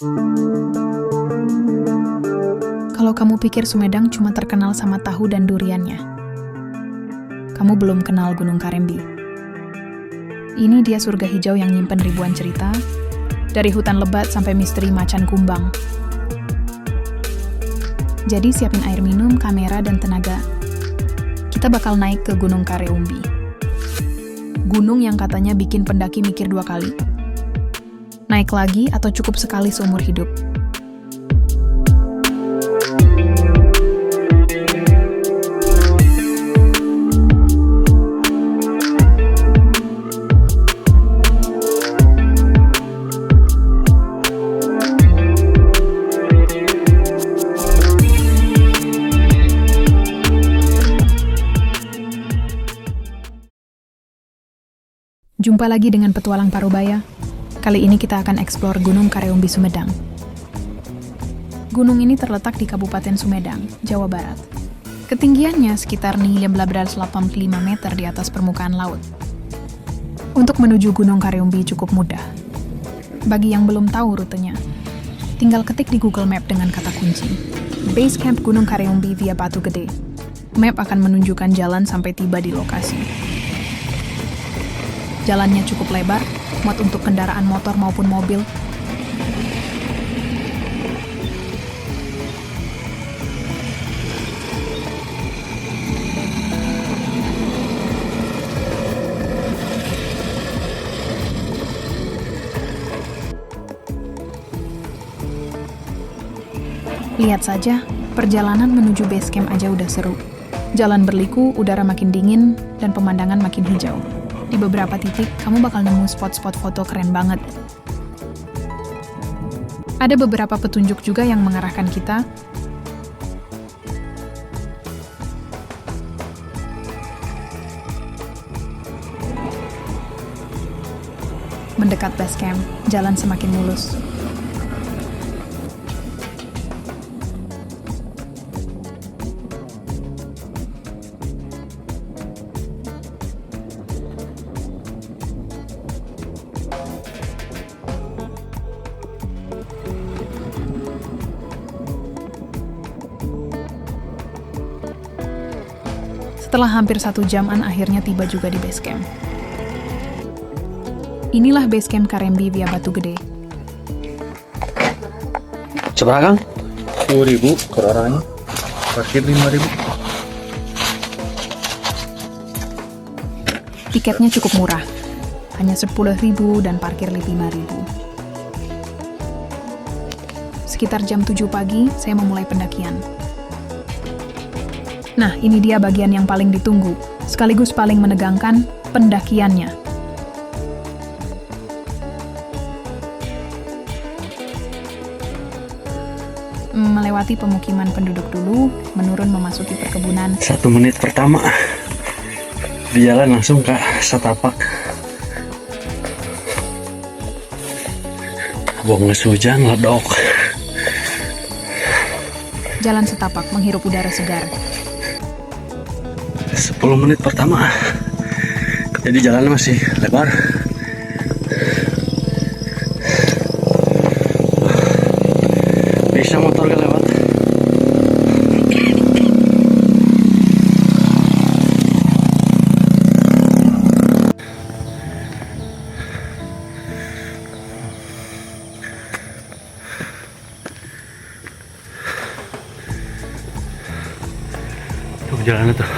Kalau kamu pikir Sumedang cuma terkenal sama tahu dan duriannya, kamu belum kenal Gunung Kaремbi. Ini dia surga hijau yang nyimpen ribuan cerita, dari hutan lebat sampai misteri macan kumbang. Jadi siapin air minum, kamera, dan tenaga. Kita bakal naik ke Gunung Kaремbi. Gunung yang katanya bikin pendaki mikir 2 kali. Naik lagi atau cukup sekali seumur hidup. Jumpa lagi dengan Petualang Parubaya. Kali ini kita akan eksplor Gunung Kaремbi Sumedang. Gunung ini terletak di Kabupaten Sumedang, Jawa Barat. Ketinggiannya sekitar 1985 meter di atas permukaan laut. Untuk menuju Gunung Kaремbi cukup mudah. Bagi yang belum tahu rutenya, tinggal ketik di Google Map dengan kata kunci Base Camp Gunung Kaремbi via Batu Gede. Map akan menunjukkan jalan sampai tiba di lokasi. Jalannya cukup lebar, muat untuk kendaraan motor maupun mobil. Lihat saja, perjalanan menuju base camp aja udah seru. Jalan berliku, udara makin dingin, dan pemandangan makin hijau. Di beberapa titik, kamu bakal nemu spot-spot foto keren banget. Ada beberapa petunjuk juga yang mengarahkan kita. Mendekat base camp, jalan semakin mulus. Setelah hampir 1 jaman, akhirnya tiba juga di base camp. Inilah base camp Kaремbi via Batu Gede. Seberapa, Kang? 10.000 per orangnya. Parkir 5.000. Tiketnya cukup murah, hanya 10.000 dan parkir 5.000. Sekitar jam 7 pagi, saya memulai pendakian. Nah, ini dia bagian yang paling ditunggu, sekaligus paling menegangkan, pendakiannya. Melewati pemukiman penduduk dulu, menurun memasuki perkebunan. 1 menit pertama di jalan langsung ke setapak. Bonges hujan ledok. Jalan setapak menghirup udara segar. 10 menit pertama, jadi jalannya masih lebar. Bisa motor gak lewat. Tuh jalannya tuh.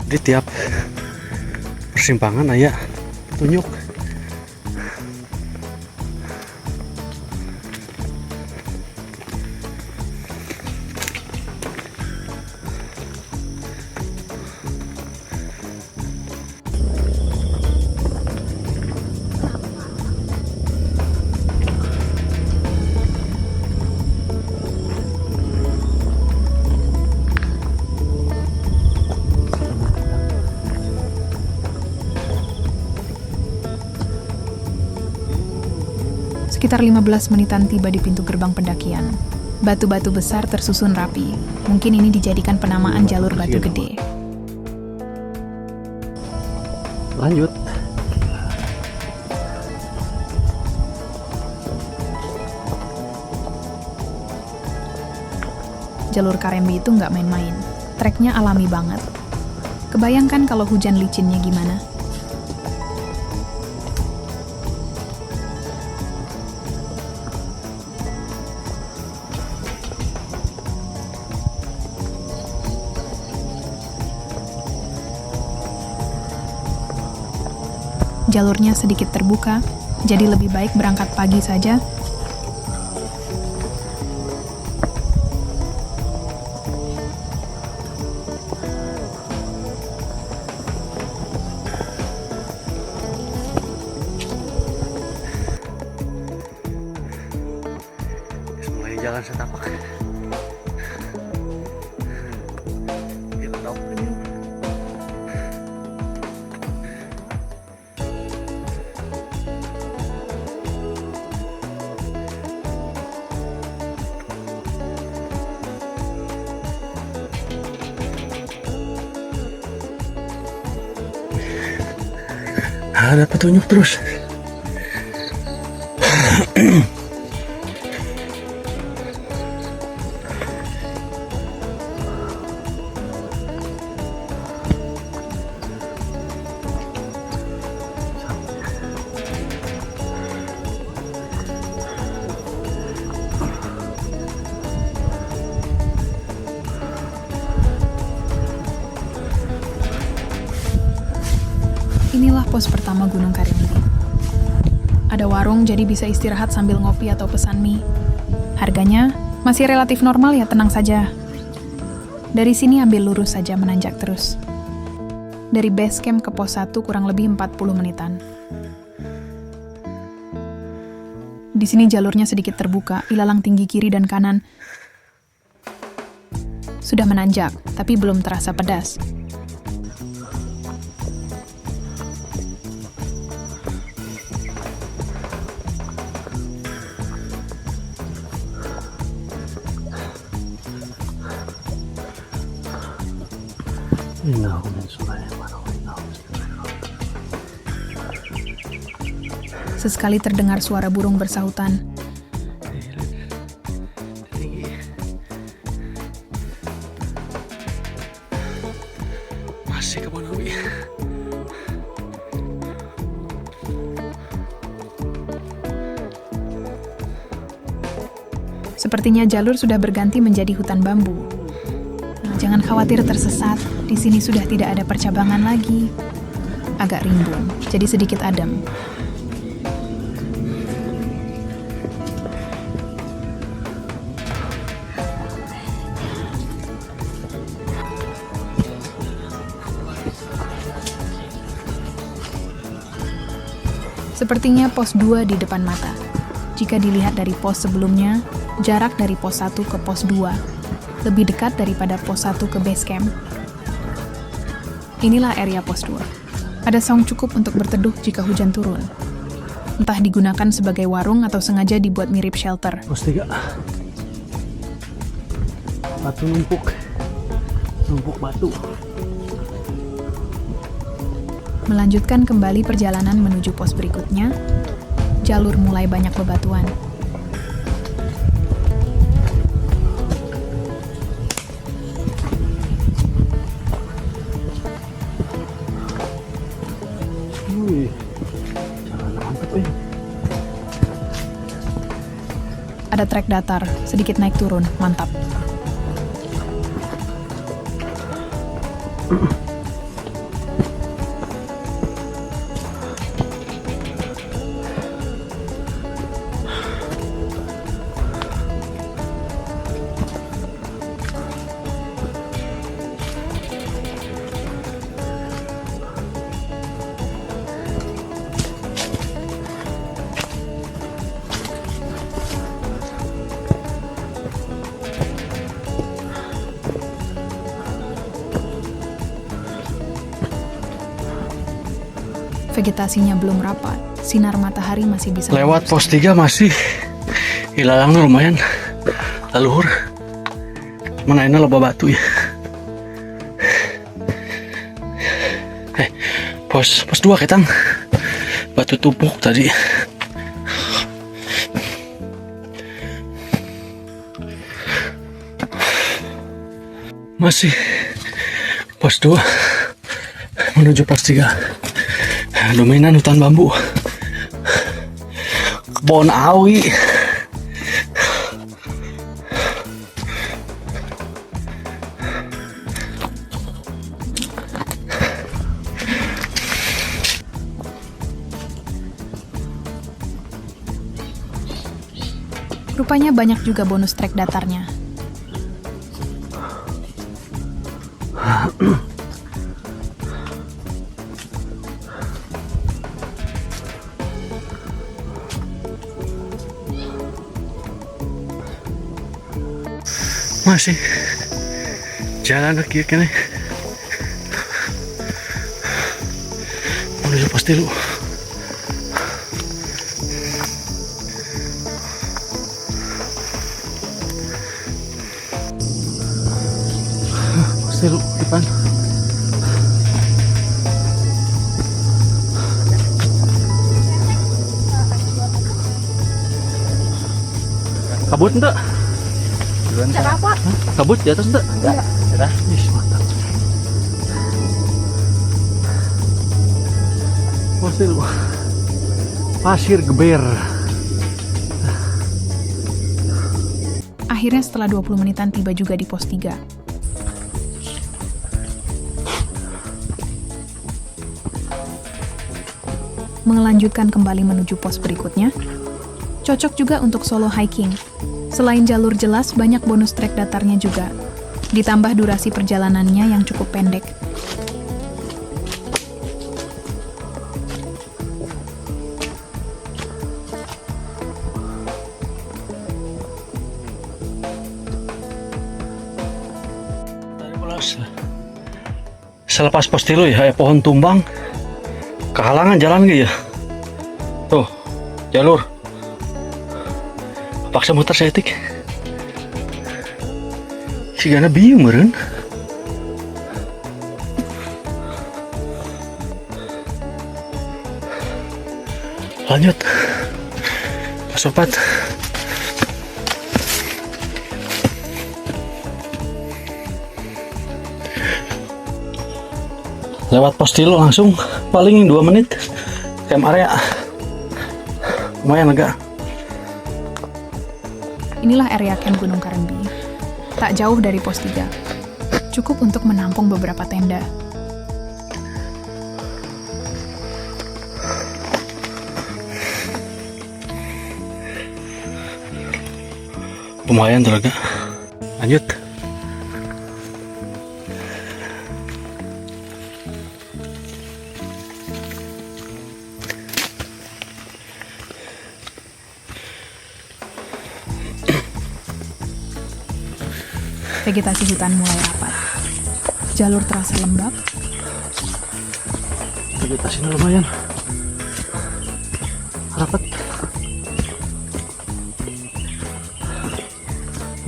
Di tiap persimpangan aya petunjuk. Sekitar 15 menitan tiba di pintu gerbang pendakian. Batu-batu besar tersusun rapi. Mungkin ini dijadikan penamaan jalur Batu Gede. Lanjut. jalur Karembi itu nggak main-main. Treknya alami banget. Kebayangkan kalau hujan licinnya gimana? Jalurnya sedikit terbuka, jadi lebih baik berangkat pagi saja. Mulai jalan setapak. Kita tahu ini. Ada petunjuk terus. Inilah pos pertama Gunung Karimbi. Ada warung jadi bisa istirahat sambil ngopi atau pesan mie. Harganya masih relatif normal ya, tenang saja. Dari sini ambil lurus saja menanjak terus. Dari base camp ke pos 1 kurang lebih 40 menitan. Di sini jalurnya sedikit terbuka, ilalang tinggi kiri dan kanan. Sudah menanjak, tapi belum terasa pedas. Sesekali terdengar suara burung bersahutan. Masih ke Bonawi. Sepertinya jalur sudah berganti menjadi hutan bambu. Jangan khawatir tersesat, di sini sudah tidak ada percabangan lagi. Agak rimbun, jadi sedikit adem. Sepertinya pos 2 di depan mata. Jika dilihat dari pos sebelumnya, jarak dari pos 1 ke pos 2 lebih dekat daripada pos 1 ke base camp. Inilah area pos 2. Ada saung cukup untuk berteduh jika hujan turun. Entah digunakan sebagai warung atau sengaja dibuat mirip shelter. Pos 3. Batu numpuk batu. Melanjutkan kembali perjalanan menuju pos berikutnya, jalur mulai banyak bebatuan. Wih, jalan mantep ya. Ada trek datar, sedikit naik turun, mantap. Vegetasinya belum rapat, sinar matahari masih bisa Lewat pos 3 masih ilalang lumayan leluhur. Mana ini loba batu ya. Pos 2 ketang batu tumpuk tadi. Masih pos 2 menuju pos 3. Dominan hutan bambu, kebun awi. Rupanya banyak juga bonus trek datarnya. Masih jalan kaki kene menuju pos 3. Pos 3 depan. Kabut enggak? Enggak apa-apa. Kabut di atas enggak? Enggak. Dah. Ih, mantap. Pasir, pasir geber. Akhirnya setelah 20 menitan tiba juga di pos 3. Melanjutkan kembali menuju pos berikutnya. Cocok juga untuk solo hiking. Selain jalur jelas, banyak bonus trek datarnya juga. Ditambah durasi perjalanannya yang cukup pendek. Selepas pos 3 ya, pohon tumbang kehalangan jalan gitu ya. Tuh, jalur. Paksa muter setik. Sigana biung meureun. Lanjut. Sobat. Lewat pos 3 langsung paling 2 menit camp area. Lumayan lega. Inilah area camp Gunung Karenbi. Tak jauh dari pos 3. Cukup untuk menampung beberapa tenda. Lumayan tuh lega. Lanjut. Vegetasi hutan mulai rapat. Jalur terasa lembab. Vegetasinya lumayan rapat,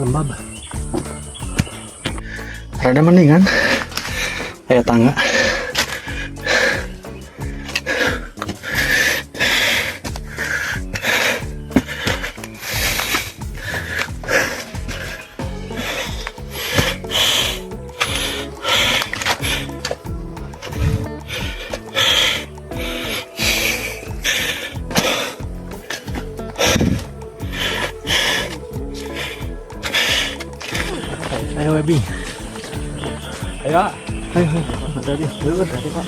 lembab. Rada mendingan kayak tangga. Ayo Webi. Ayo. Ayo. Hati-hati. Hati-hati Pak.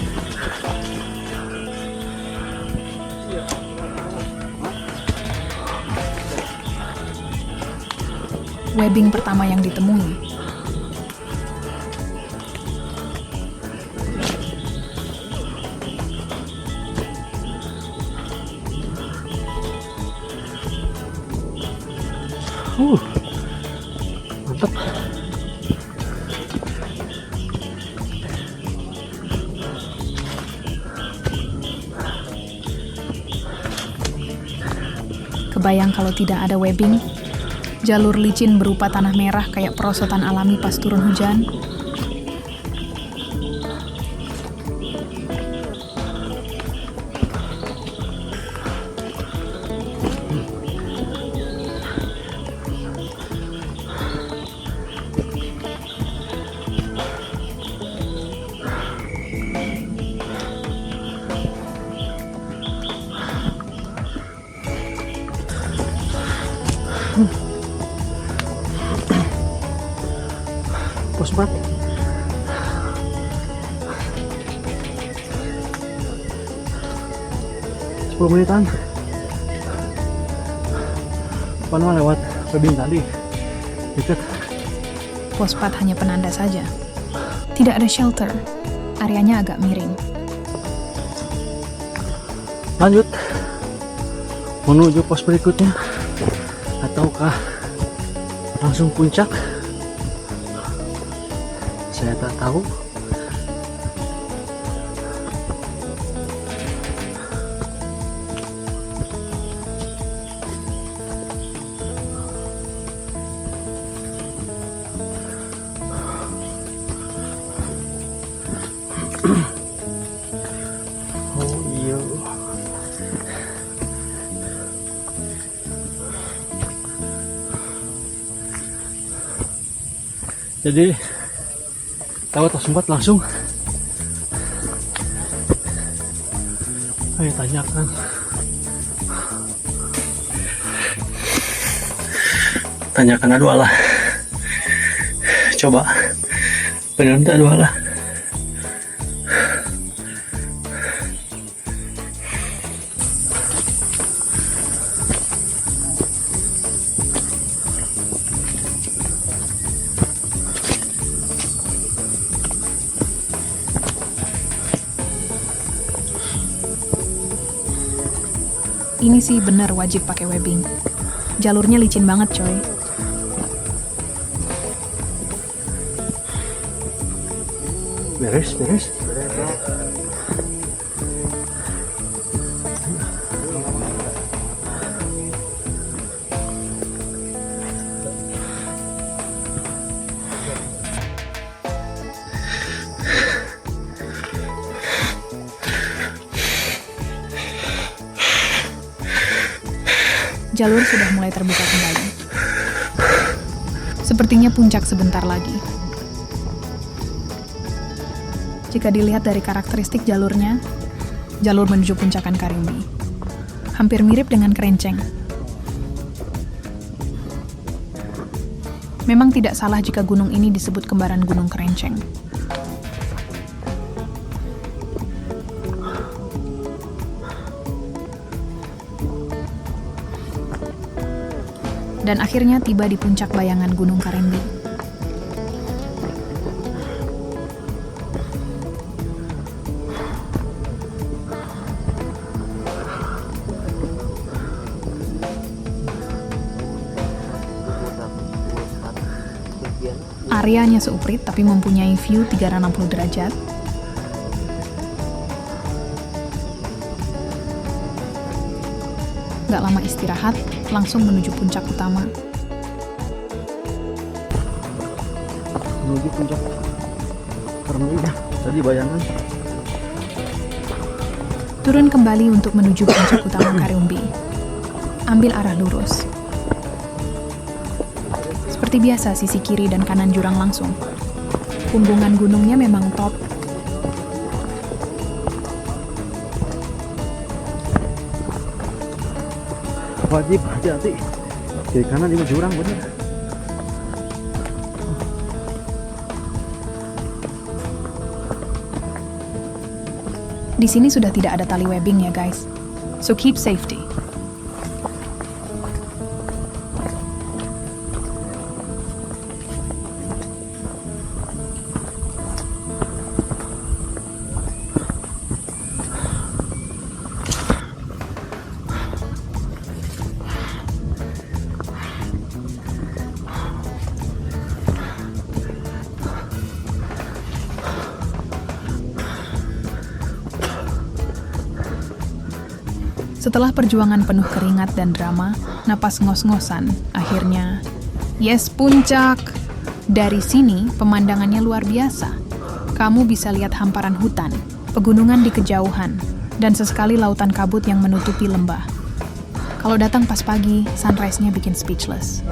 Webbing pertama yang ditemui. Mantap. Kebayang kalau tidak ada webbing, jalur licin berupa tanah merah kayak perosotan alami pas turun hujan. Pos 4. Menitan. Panwa lewat tebing tadi. Dekat. Pos 4 hanya penanda saja. Tidak ada shelter. Areanya agak miring. Lanjut. Menuju pos berikutnya. Ataukah langsung puncak? Saya tak tahu. Oh iya. Jadi lewat pos 4 langsung. Ayo tanyakan. Tanyakan adu Allah. Coba benar adu Allah. Ini sih bener wajib pakai webbing. Jalurnya licin banget, coy. Beres. Jalur sudah mulai terbuka kembali. Sepertinya puncak sebentar lagi. Jika dilihat dari karakteristik jalurnya, jalur menuju puncakan Kariumbi hampir mirip dengan kerenceng. Memang tidak salah jika gunung ini disebut kembaran Gunung Kerenceng. Dan akhirnya tiba di puncak bayangan Gunung Karimbi. Areanya seuprit tapi mempunyai view 360 derajat. Gak lama istirahat, langsung menuju puncak utama. Menuju puncak Kariumbi tadi bayangan. Turun kembali untuk menuju puncak utama Kariumbi. Ambil arah lurus. Seperti biasa, sisi kiri dan kanan jurang langsung. Punggungan gunungnya memang top. Wajib hati-hati. Kiri kanan juga jurang bener. Di sini sudah tidak ada tali webbing ya guys. So keep safety. Setelah perjuangan penuh keringat dan drama, napas ngos-ngosan, akhirnya, yes puncak! Dari sini, pemandangannya luar biasa. Kamu bisa lihat hamparan hutan, pegunungan di kejauhan, dan sesekali lautan kabut yang menutupi lembah. Kalau datang pas pagi, sunrise-nya bikin speechless.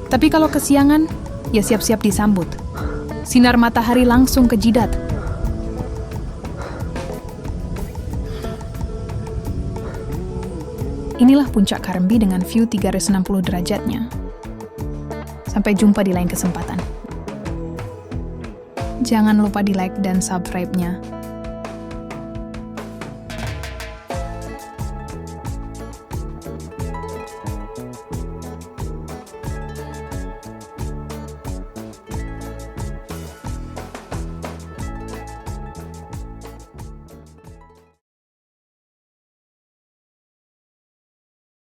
Tapi kalau kesiangan, ya siap-siap disambut. Sinar matahari langsung ke jidat. Inilah puncak Karembi dengan view 360 derajatnya. Sampai jumpa di lain kesempatan. Jangan lupa di like dan subscribe-nya.